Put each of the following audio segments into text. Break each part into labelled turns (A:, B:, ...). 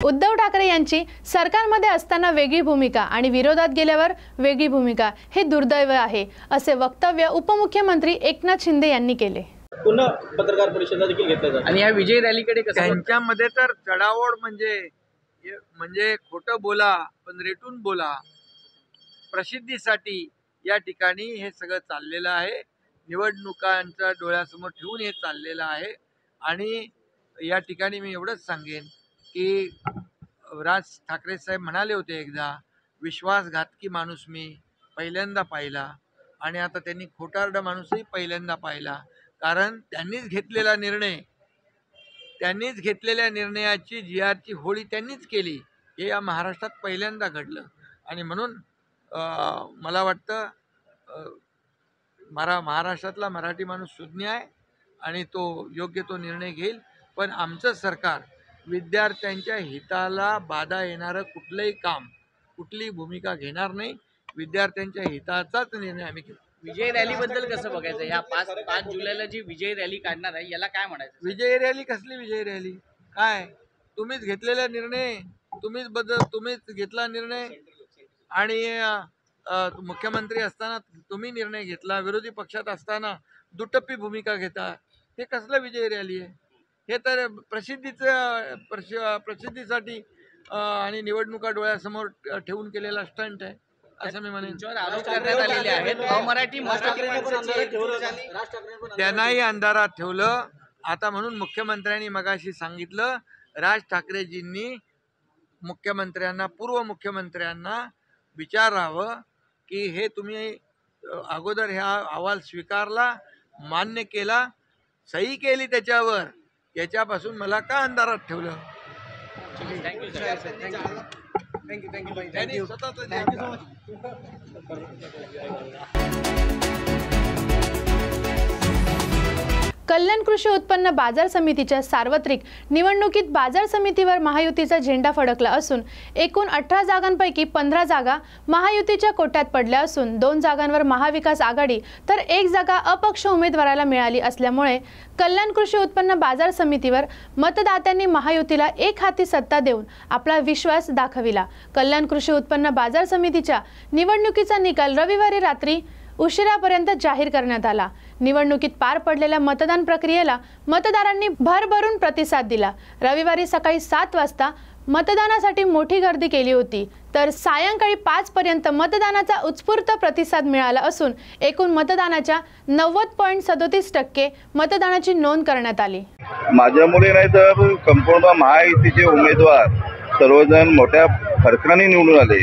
A: उद्धव ठाकरे यांची सरकारमध्ये असताना वेगळी भूमिका आणि विरोधात गेल्यावर वेगळी भूमिका हे दुर्दैव आहे, असे वक्तव्य उपमुख्यमंत्री एकनाथ शिंदे यांनी केले।
B: पुन्हा पत्रकार परिषदा देखील घेतल्या जातात
C: आणि या विजय रॅलीकडे कसं
D: त्यांच्यामध्ये तर चढाओढ म्हणजे खोटं बोला पण रेटून बोला, प्रसिद्धीसाठी या ठिकाणी हे सगळं चाललेलं आहे। निवडणुकांचा डोळ्यासमोर ठेवून हे चाललेलं आहे। आणि या ठिकाणी मी एवढंच सांगेन की राज ठाकरे साहेब म्हणाले होते एकदा, विश्वासघातकी माणूस मी पहिल्यांदा पाहिला आणि आता त्यांनी खोटारडा माणूसही पहिल्यांदा पाहिला। कारण त्यांनीच घेतलेल्या निर्णयाची GRची होळी त्यांनीच केली, हे या महाराष्ट्रात पहिल्यांदा घडलं। आणि म्हणून मला वाटतं महाराष्ट्रातला मराठी माणूस सुज्ञ आहे आणि तो योग्य तो निर्णय घेईल। पण आमचं सरकार विद्यार्थ्यांच्या हिताला बाधा येणारं कुठलंही काम, कुठलीही भूमिका घेणार नाही। विद्यार्थ्यांच्या हिताचाच निर्णय आम्ही घेऊ।
C: विजय रॅली बद्दल कसं बघायचं? ह्या 5 जुलैला जी विजय रॅली काढणार आहे याला काय म्हणायचं?
D: विजय रॅली कसली विजय रॅली? काय तुम्हीच घेतलेला निर्णय, तुम्हीच घेतला निर्णय आणि मुख्यमंत्री असताना तुम्ही निर्णय घेतला, विरोधी पक्षात असताना दुटप्पी भूमिका घेता, हे कसलं विजय रॅली आहे? हे तर प्रसिद्धीसाठी आणि निवडणुका डोळ्यासमोर ठेवून केलेला स्टंट आहे असं मी म्हणेन।
C: आरोप करण्यात आलेले आहेत अमराठी
D: त्यांनाही अंधारात ठेवलं। आता म्हणून मुख्यमंत्र्यांनी मगाशी सांगितलं, राज ठाकरेजींनी पूर्व मुख्यमंत्र्यांना विचारावं की हे तुम्ही अगोदर ह्या अहवाल स्वीकारला, मान्य केला, सही केली त्याच्यावर, याच्यापासून मला का अंधारात ठेवलं? थँक्यू
A: कल्याण कृषी उत्पन्न बाजार समितीच्या सार्वत्रिक निवडणुकीत बाजार समितीवर महायुतीचा झेंडा फडकला असून एकूण 18 जागांपैकी 15 जागा महायुतीच्या कोट्यात पडल्या असून 2 जागांवर महाविकास आघाडी तर 1 जागा अपक्ष उमेदवाराला मिळाली असल्यामुळे कल्याण कृषी उत्पन्न बाजार समितीवर मतदात्यांनी महायुतीला एक हाती सत्ता देऊन आपला विश्वास दाखविला। कल्याण कृषी उत्पन्न बाजार समितीच्या निवडणुकीचा निकाल रविवारी रात्री उशिरापर्यंत जाहीर करण्यात आला। निवडणुकीत पार पडलेल्या मतदान प्रक्रियेला मतदारांनी भरभरून प्रतिसाद दिला। रविवारी सकाळी 7 वाजता मतदानासाठी मोठी गर्दी केली होती, तर सायंकाळी 5 पर्यंत मतदानाचा उत्स्फूर्त प्रतिसाद मिळाला असून एकूण मतदानाच्या 90.37% मतदानाची नोंद करण्यात आली।
E: माझ्यामुळे नाही तर संपूर्ण महायुतीचे उमेदवार सर्वजण मोठ्या फरकाने निवडून आले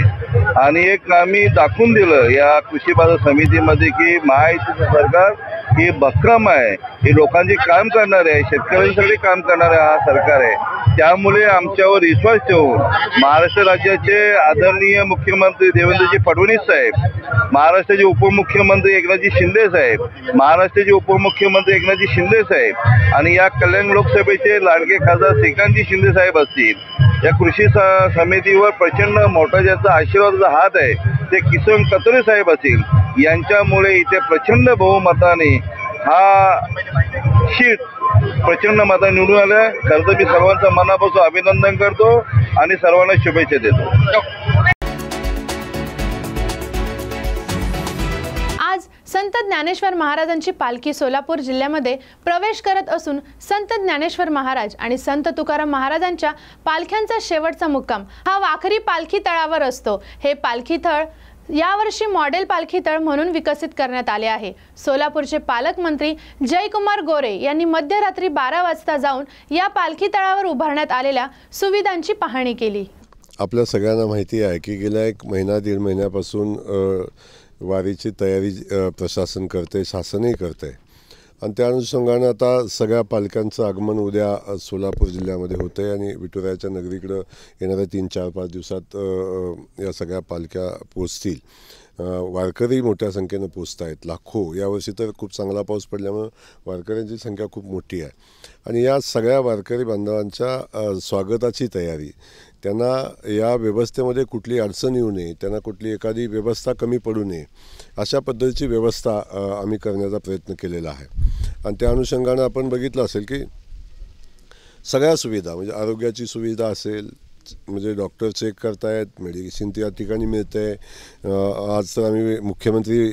E: आणि एक आम्ही दाखवून दिलं या कृषी बाजार समितीमध्ये की महायुतीचं सरकार हे भक्कम आहे, हे लोकांचे काम करणार आहे, शेतकऱ्यांसाठी काम करणारे हा सरकार आहे। त्यामुळे आमच्यावर विश्वास ठेवून महाराष्ट्र राज्याचे आदरणीय मुख्यमंत्री देवेंद्रजी फडणवीस साहेब, महाराष्ट्राचे उपमुख्यमंत्री एकनाथजी शिंदे साहेब, महाराष्ट्राचे उपमुख्यमंत्री एकनाथजी शिंदे साहेब आणि या कल्याण लोकसभेचे लाडके खासदार श्रीकांतजी शिंदे साहेब असतील, या कृषी समितीवर प्रचंड मोठा ज्याचा आशीर्वादाचा हात आहे ते किसन कतोरे साहेब असतील, यांच्यामुळे इथे प्रचंड बहुमताने हा शीट प्रचंड मताने निवडून आलं। खरं तर मी सर्वांचं मनापासून अभिनंदन करतो आणि सर्वांना शुभेच्छा देतो।
A: आज संत ज्ञानेश्वर महाराजांची पालखी सोलापूर जिल्ह्यामध्ये प्रवेश करत असून संत ज्ञानेश्वर महाराज आणि संत तुकाराम महाराजांच्या पालख्यांचा शेवटचा मुक्काम हा वाखरी पालखी तळावर असतो। हे पालखी तळ यावर्षी मॉडेल पालखी तळ म्हणून विकसित करण्यात आले आहे। सोलापूरचे पालकमंत्री जयकुमार गोरे यांनी मध्यरात्री 12 वाजता जाऊन या पालखी तळावर उभारण्यात आलेल्या सुविधांची पाहणी केली।
F: आपल्या सगळ्यांना माहिती आहे की गेल्या 1-1.5 महिन्यापासून वारीची तयारी प्रशासन करते, शासनही करते आणि त्या अनुषंगाने आता सगळ्या पालख्यांचं आगमन उद्या सोलापूर जिल्ह्यामध्ये होतं आहे आणि विठुरायाच्या नगरीकडं येणाऱ्या 3-4-5 दिवसात या सगळ्या पालख्या पोचतील। वारकरी मोठ्या संख्येनं पोचत आहेत, लाखो। यावर्षी तर खूप चांगला पाऊस पडल्यामुळे वारकऱ्यांची संख्या खूप मोठी आहे आणि या सगळ्या वारकरी बांधवांच्या स्वागताची तयारी, त्यांना या व्यवस्थेमध्ये कुठली अडचण येऊ नये, त्यांना कुठली एखादी व्यवस्था कमी पडू नये, अशा पद्धतीची व्यवस्था आम्ही करण्याचा प्रयत्न केलेला आहे। आणि त्या अनुषंगाने आपण बघितलं असेल की सगळ्या सुविधा म्हणजे आरोग्याची सुविधा असेल, म्हणजे डॉक्टर चेक करतायत, मेडिसिन त्या ठिकाणी मिळते. आज तर आम्ही मुख्यमंत्री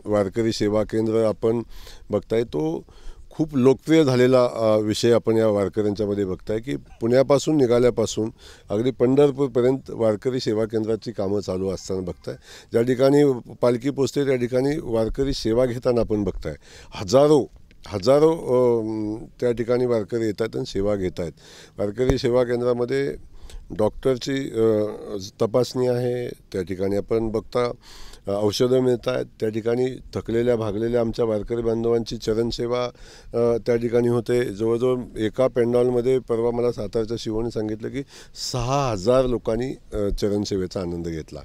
F: वारकरी सेवा केंद्र आपण बघताय, तो खूप लोकप्रिय झालेला विषय आपण या वारकऱ्यांच्यामध्ये बघताय की पुण्यापासून निघाल्यापासून अगदी पंढरपूरपर्यंत वारकरी सेवा केंद्राची कामं चालू असताना बघताय. ज्या ठिकाणी पालखी पोचते त्या ठिकाणी वारकरी सेवा घेताना आपण बघताय. हजारो त्या ठिकाणी वारकरी येतात आणि सेवा घेत आहेत. वारकरी सेवा केंद्रामध्ये डॉक्टरची तपासणी आहे, त्या ठिकाणी आपण बघता औषधं मिळत आहेत, त्या ठिकाणी थकलेल्या भागलेल्या आमच्या वारकरी बांधवांची चरणसेवा त्या ठिकाणी होते. जवळजवळ एका पेंडॉलमध्ये परवा मला सातारच्या शिवोने सांगितलं की 6,000 लोकांनी चरणसेवेचा आनंद घेतला.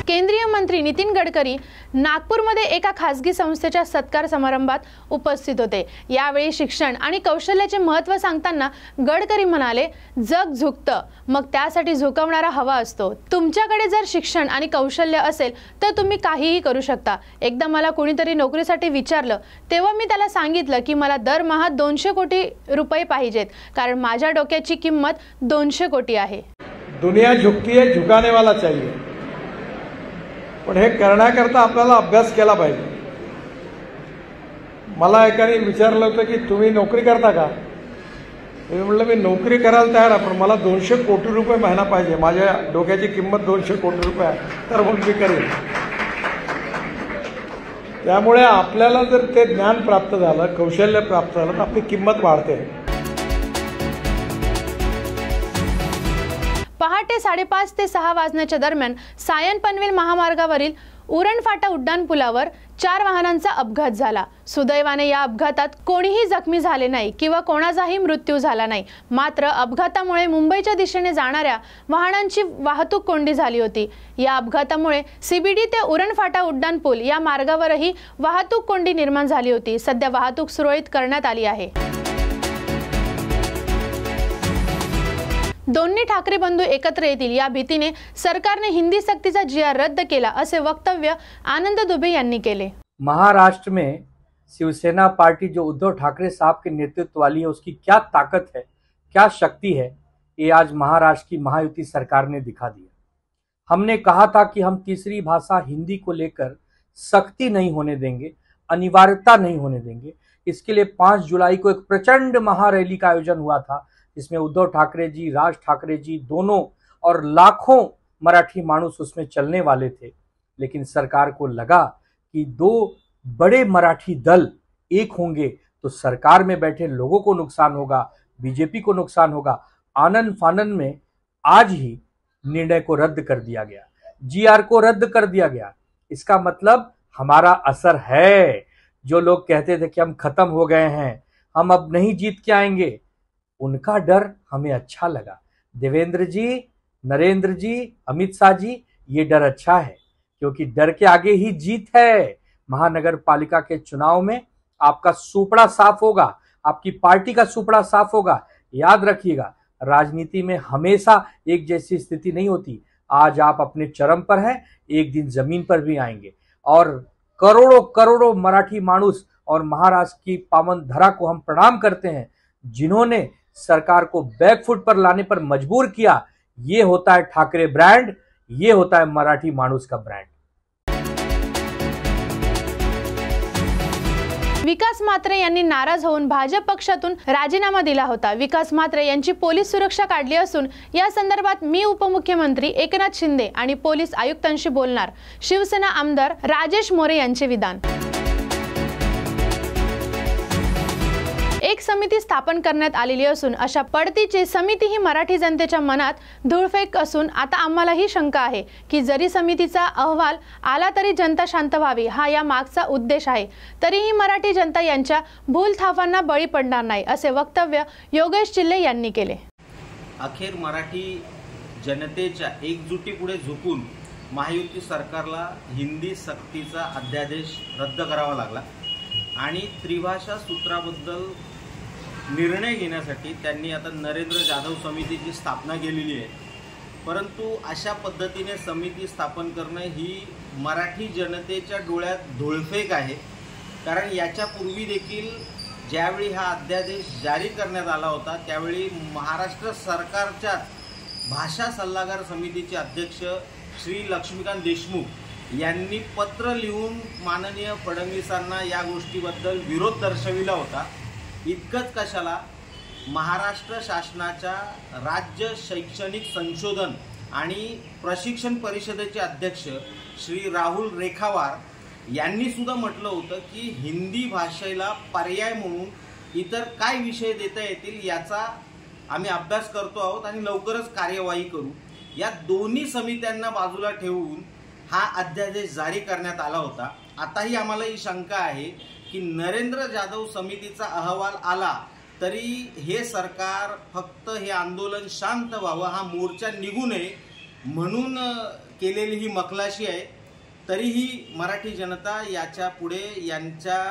A: केंद्रीय मंत्री नितीन गडकरी नागपूरमध्ये एका खासगी संस्थेच्या सत्कार समारंभात उपस्थित होते. यावेळी शिक्षण आणि कौशल्याचे महत्त्व सांगताना गडकरी म्हणाले, जग झुकतं, मग त्यासाठी झुकवणारा हवा असतो. तुमच्याकडे जर शिक्षण आणि कौशल्य असेल तर तुम्ही काहीही करू शकता. एकदा मला कोणीतरी नोकरीसाठी विचारलं तेव्हा मी त्याला सांगितलं की मला दरमहा 200 कोटी रुपये पाहिजेत, कारण माझ्या डोक्याची किंमत 200 कोटी आहे.
G: दुनिया झुकती है, झुकाने वाला चाहिए. पण हे करण्याकरता आपल्याला अभ्यास केला पाहिजे. मला एकाने विचारलं होतं की तुम्ही नोकरी करता का? मी म्हटलं मी नोकरी करायला तयार आहे, पण मला 200 कोटी रुपये महिना पाहिजे. माझ्या डोक्याची किंमत 200 कोटी रुपये आहे, तर मग मी करेन. त्यामुळे आपल्याला जर ते ज्ञान प्राप्त झालं, कौशल्य प्राप्त झालं, तर आपली किंमत वाढते.
A: पहाटे 5:30 ते 6 वाजण्याच्या दरम्यान सायन पनवेल महामार्गावरील उरण फाटा उड्डाणपुलावर 4 वाहनांचा अपघात झाला. सुदैवाने या अपघातात कोणीही जखमी झाले नाही किंवा कोणाचाही मृत्यू झाला नाही. मात्र अपघातामुळे मुंबईच्या दिशेने जाणाऱ्या वाहनांची वाहतूक कोंडी झाली होती. या अपघातामुळे CBD ते उरण फाटा उड्डाणपूल या मार्गावरही वाहतूक कोंडी निर्माण झाली होती. सध्या वाहतूक सुरळीत करण्यात आली आहे. दोन्ही ठाकरे बंधू एकत्र येतील या भीतीने सरकारने हिंदी सक्तीचा GR रद्द केला, असे वक्तव्य आनंद दुबे यांनी केले.
H: महाराष्ट्र में शिवसेना पार्टी जो उद्धव ठाकरे साहब के नेतृत्व वाली है, उसकी क्या ताकत है, क्या शक्ति है, ये आज महाराष्ट्र की महायुति सरकार ने दिखा दिया. हमने कहा था कि हम तीसरी भाषा हिंदी को लेकर सख्ती नहीं होने देंगे, अनिवार्यता नहीं होने देंगे. इसके लिए 5 जुलाई को एक प्रचंड महारैली का आयोजन हुआ था, जिसमें उद्धव ठाकरे जी, राज ठाकरे जी दोनों और लाखों मराठी मानुस उसमें चलने वाले थे. लेकिन सरकार को लगा कि 2 बड़े मराठी दल एक होंगे तो सरकार में बैठे लोगों को नुकसान होगा, बीजेपी को नुकसान होगा. आनन फानन में आज ही निर्णय को रद्द कर दिया गया, GR को रद्द कर दिया गया. इसका मतलब हमारा असर है. जो लोग कहते थे कि हम खत्म हो गए हैं, हम अब नहीं जीत के आएंगे, उनका डर हमें अच्छा लगा. देवेंद्र जी, नरेंद्र जी, अमित शाह जी, ये डर अच्छा है, क्योंकि डर के आगे ही जीत है. महानगर पालिका के चुनाव में आपका सुपड़ा साफ होगा, आपकी पार्टी का सुपड़ा साफ होगा. याद रखिएगा, राजनीति में हमेशा एक जैसी स्थिति नहीं होती. आज आप अपने चरम पर हैं, एक दिन जमीन पर भी आएंगे. और करोड़ों करोड़ों मराठी मानुस और महाराष्ट्र की पावन धरा को हम प्रणाम करते हैं, जिन्होंने सरकार को बैकफुट पर लाने पर मजबूर किया. ये होता है ठाकरे ब्रांड, ये होता है मराठी माणूस का ब्रांड.
A: विकास म्हात्रे यांनी नाराज होऊन भाजप पक्षातून राजीनामा दिला होता. विकास म्हात्रे यांची पोलीस सुरक्षा काढली असून या संदर्भात मी उपमुख्यमंत्री एकनाथ शिंदे आणि पोलीस आयुक्तांशी बोलणार. शिवसेना आमदार राजेश मोरे यांचे विधान. एक समिती स्थापन करण्यात आलेली असून अशा पडतीची समिती ही मराठी जनतेच्या मनात धूळफेक असून आता आम्हालाही शंका आहे की जरी समितीचा अहवाल आला तरी जनता शांत व्हावी, हा या मागचा उद्देश आहे. तरीही मराठी जनता यांच्या भूलथापांना बळी पडणार नाही, असे वक्तव्य योगेश चिल्ले यांनी केले.
I: अखेर मराठी जनतेच्या एकजुटीपुढे झुकून महायुती सरकारला हिंदी सक्तीचा अध्यादेश रद्द करावा लागला आणि त्रिभाषा सूत्राबद्दल निर्णय घेण्यासाठी त्यांनी आता नरेंद्र जाधव समितीची स्थापना केलेली आहे. परंतु अशा पद्धतीने समिती स्थापन करणं ही मराठी जनतेच्या डोळ्यात धूळफेक आहे. कारण याच्यापूर्वी देखील ज्यावेळी हा अध्यादेश जारी करण्यात आला होता त्यावेळी महाराष्ट्र सरकारच्या भाषा सल्लागार समितीचे अध्यक्ष श्री लक्ष्मीकांत देशमुख यांनी पत्र लिहून माननीय फडणवीसांना या गोष्टीबद्दल विरोध दर्शविला होता. इतकंच कशाला, महाराष्ट्र शासनाच्या राज्य शैक्षणिक संशोधन आणि प्रशिक्षण परिषदेचे अध्यक्ष श्री राहुल रेखावार यांनी सुद्धा म्हटलं होतं की हिंदी भाषेला पर्याय म्हणून इतर काय विषय देता येतील याचा आम्ही अभ्यास करतो आहोत आणि लवकरच कार्यवाही करू. या दोन्ही समित्यांना बाजूला ठेवून हा अध्यादेश जारी करण्यात आला होता. आताही आम्हाला ही शंका आहे की नरेंद्र जाधव समितीचा अहवाल आला तरी हे सरकार फक्त हे आंदोलन शांत व्हावं, हा मोर्चा निघू नये म्हणून केलेली ही मखलाशी आहे. तरीही मराठी जनता याच्या पुढे यांच्या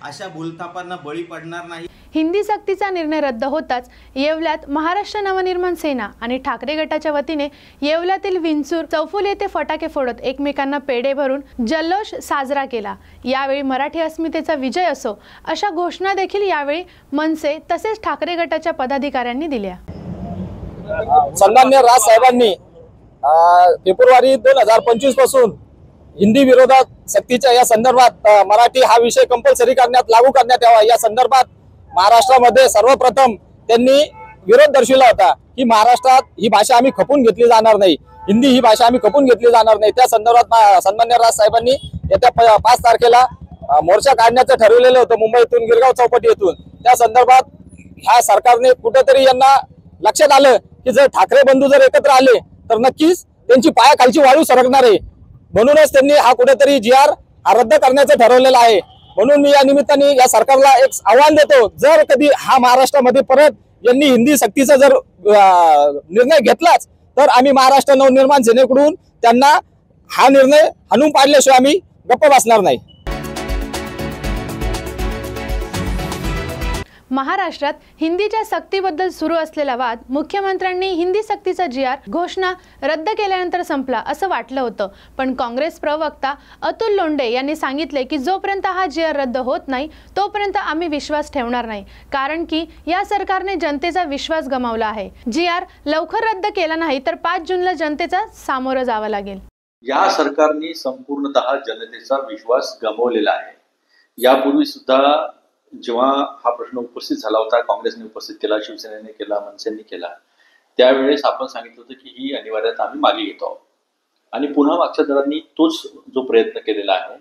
I: अशा भूलथापांना बळी पडणार नाही.
A: हिंदी सक्तीचा निर्णय रद्द होताच येवल्यात महाराष्ट्र नवनिर्माण सेना आणि ठाकरे गटाच्या वतीने येवल्यातील विंचूर चौफुली येथे फटाके फोडत एकमेकांना पेढे भरून जल्लोष साजरा केला. यावेळी मराठी अस्मितेचा विजय असो अशा घोषणा देखील यावेळी मनसे तसेच ठाकरे गटाच्या पदाधिकाऱ्यांनी दिल्या.
J: सन्माननीय राज साहेबांनी फेब्रुवारी 2025 पासून हिंदी विरोधात सक्तीच्या या संदर्भात मराठी हा विषय कंपल्सरी लागू करण्यात यावा या संदर्भात महाराष्ट्रामध्ये सर्वप्रथम त्यांनी विरोध दर्शविला होता की महाराष्ट्रात ही भाषा आम्ही खपून घेतली जाणार नाही, हिंदी ही भाषा आम्ही खपून घेतली जाणार नाही. त्या संदर्भात सन्माननीय राज साहेबांनी येत्या 5 तारखेला मोर्चा काढण्याचं ठरवलेलं होतं मुंबईतून गिरगाव चौपाटी येथून. त्या संदर्भात ह्या सरकारने कुठेतरी यांना लक्षात आलं की जर ठाकरे बंधू जर एकत्र आले तर नक्कीच त्यांची पायाखालची वाळू सरकणार आहे. म्हणूनच त्यांनी हा कुठेतरी GR रद्द करण्याचं ठरवलेलं आहे. म्हणून मी या निमित्ताने या सरकारला एक आव्हान देतो, जर कधी हा महाराष्ट्रामध्ये परत यांनी हिंदी सक्तीचा जर निर्णय घेतलाच तर आम्ही महाराष्ट्र नवनिर्माण सेनेकडून त्यांना हा निर्णय हाणून पाडल्याशिवाय आम्ही गप्प बसणार नाही.
A: महाराष्ट्रात हिंदीच्या सक्तीबद्दल सुरू असलेला वाद मुख्यमंत्र्यांनी हिंदी सक्तीचा GR घोषणा रद्द केल्यानंतर संपला असं वाटलं होतं. पण काँग्रेस प्रवक्ता अतुल लोंढे यांनी सांगितले की जोपर्यंत हा GR रद्द होत नाही तोपर्यंत आम्ही विश्वास ठेवणार नाही, कारण की या सरकारने जनतेचा विश्वास गमावला आहे. GR लवकर रद्द केला नाही तर 5 जूनला जनतेचा सामोरं जावं लागेल.
K: या सरकारने संपूर्णतः जनतेचा विश्वास गमावलेला आहे. यापूर्वी सुद्धा जेव्हा हा प्रश्न उपस्थित झाला होता, काँग्रेसने उपस्थित केला, शिवसेनेने केला, मनसेने केला, त्यावेळेस आपण सांगितलं होतं की ही अनिवार्यता आम्ही मागे घेतो आहोत आणि पुन्हा मागच्या दरांनी तोच जो प्रयत्न केलेला आहे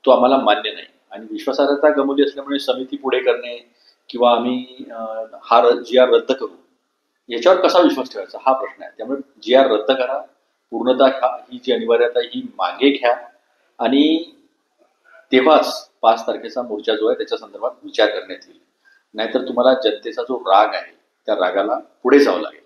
K: तो आम्हाला मान्य नाही. आणि विश्वासार्हता गमावली असल्यामुळे समिती पुढे करणे किंवा आम्ही हा GR रद्द करू याच्यावर कसा विश्वास ठेवायचा हा प्रश्न आहे. त्यामुळे GR रद्द करा, पूर्णतः ही जी अनिवार्यता ही मागे घ्या आणि तेव्हाच 5 तारखेचा मोर्चा जो आहे त्याच्या संदर्भात विचार करण्यात येईल. नाहीतर तुम्हाला जनतेचा जो राग आहे त्या रागाला पुढे जावं लागेल.